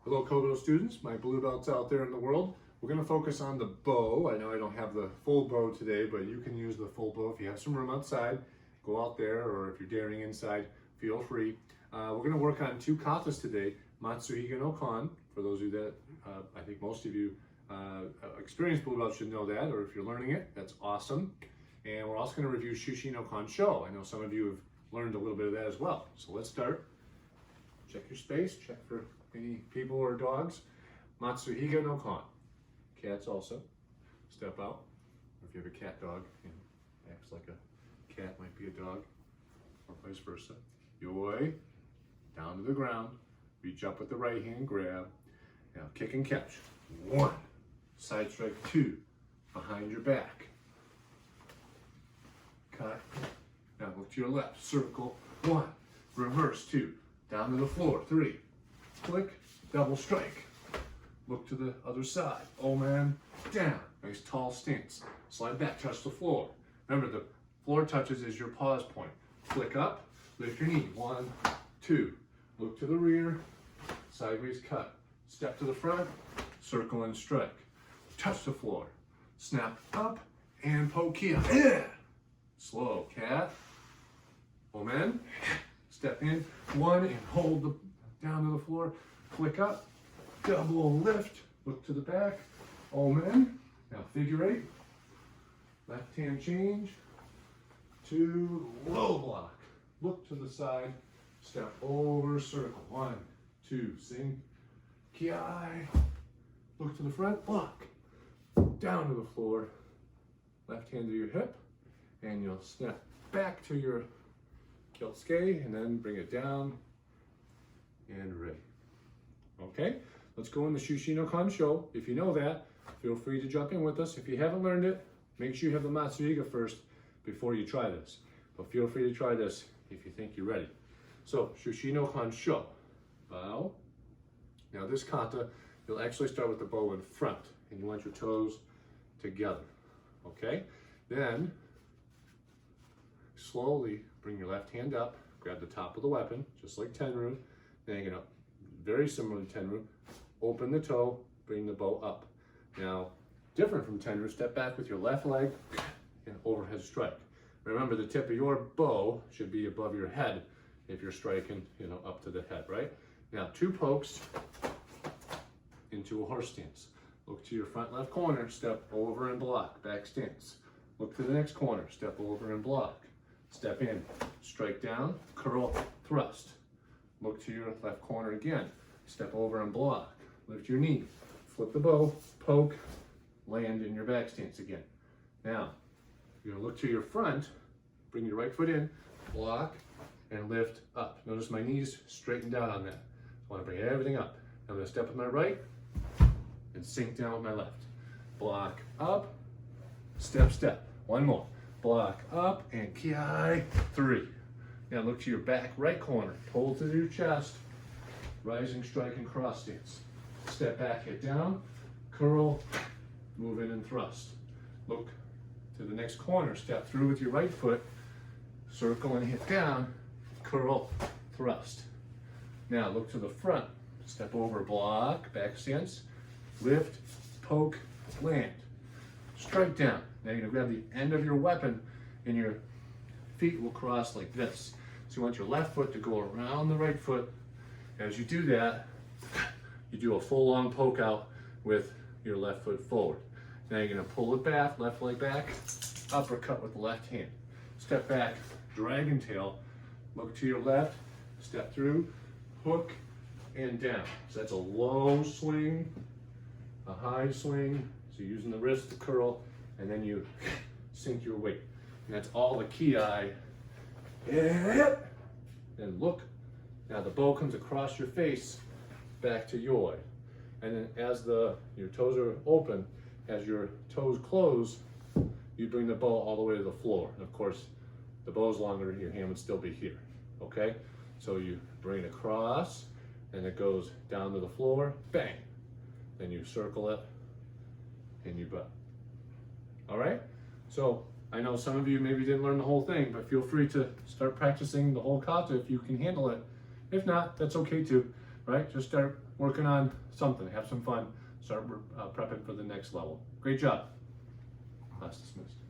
Hello Kobudo students, my blue belts out there in the world. We're going to focus on the bow. I know I don't have the full bow today, but you can use the full bow if you have some room outside. Go out there, or if you're daring inside, feel free. We're going to work on two katas today, Matsuhiga no Kan. For those of you that, I think most of you experienced blue belts should know that, or if you're learning it, that's awesome. And we're also going to review Shushi no Kan Sho. I know some of you have learned a little bit of that as well. So let's start. Check your space, check for any people or dogs. Matsuhiga no Kan. Cats also. Step out. Or if you have a cat dog, acts like a cat might be a dog, or vice versa. Yoi. Down to the ground. Reach up with the right hand, grab. Now kick and catch. 1. Side strike 2. Behind your back. Cut. Now look to your left. Circle. 1. Reverse 2. Down to the floor. 3. Click. Double strike. Look to the other side. Oh man. Down. Nice tall stance. Slide back. Touch the floor. Remember, the floor touches is your pause point. Flick up. Lift your knee. 1, 2. Look to the rear. Sideways cut. Step to the front. Circle and strike. Touch the floor. Snap up and poke here. Yeah. Slow. Cat. Omen. Step in. 1 and hold the down to the floor. Flick up. Double lift. Look to the back. Omen. Now figure 8. Left hand change. 2. Low block. Look to the side. Step over. Circle. 1, 2. Sing. Ki-ai. Look to the front. Block. Down to the floor. Left hand to your hip. And you'll snap back to your Kyotsuke and then bring it down and ready. Okay, let's go in the Shushi no Kan Sho. If you know that, feel free to jump in with us. If you haven't learned it, make sure you have the Matsuhiga first before you try this. But feel free to try this if you think you're ready. So, Shushi no Kan Sho. Bow. Now this kata, you'll actually start with the bow in front, and you want your toes together. Okay? Then, slowly bring your left hand up, grab the top of the weapon, just like Tenru. Then you're gonna, very similar to Tenru, open the toe, bring the bow up. Now, different from Tenru, step back with your left leg and overhead strike. Remember, the tip of your bow should be above your head if you're striking, up to the head, right? Now, 2 pokes into a horse stance. Look to your front left corner, step over and block, back stance. Look to the next corner, step over and block. Step in, strike down, curl, thrust. Look to your left corner again. Step over and block. Lift your knee, flip the bow, poke, land in your back stance again. Now, you're gonna look to your front, bring your right foot in, block, and lift up. Notice my knees straightened out on that. I wanna bring everything up. I'm gonna step with my right and sink down with my left. Block up, step, step. 1 more. Block up and ki-ai. 3. Now look to your back right corner. Pull to your chest. Rising strike and cross stance. Step back, hit down. Curl, move in and thrust. Look to the next corner. Step through with your right foot. Circle and hit down. Curl, thrust. Now look to the front. Step over, block, back stance. Lift, poke, land. Strike down. Now you're going to grab the end of your weapon and your feet will cross like this. So you want your left foot to go around the right foot. As you do that, you do a full long poke out with your left foot forward. Now you're going to pull it back, left leg back, uppercut with the left hand. Step back, dragon tail, look to your left, step through, hook, and down. So that's a low swing, a high swing. So you're using the wrist to curl, and then you sink your weight. And that's all the ki-ai. And look. Now the bow comes across your face, back to yoi. And then as your toes are open, as your toes close, you bring the bow all the way to the floor. And of course, the bow's longer, your hand would still be here. Okay? So you bring it across, and it goes down to the floor, bang. Then you circle it, and you bow. All right? So I know some of you maybe didn't learn the whole thing, but feel free to start practicing the whole kata if you can handle it. If not, that's okay too. right? Just start working on something, have some fun, start prepping for the next level. Great job. Class dismissed.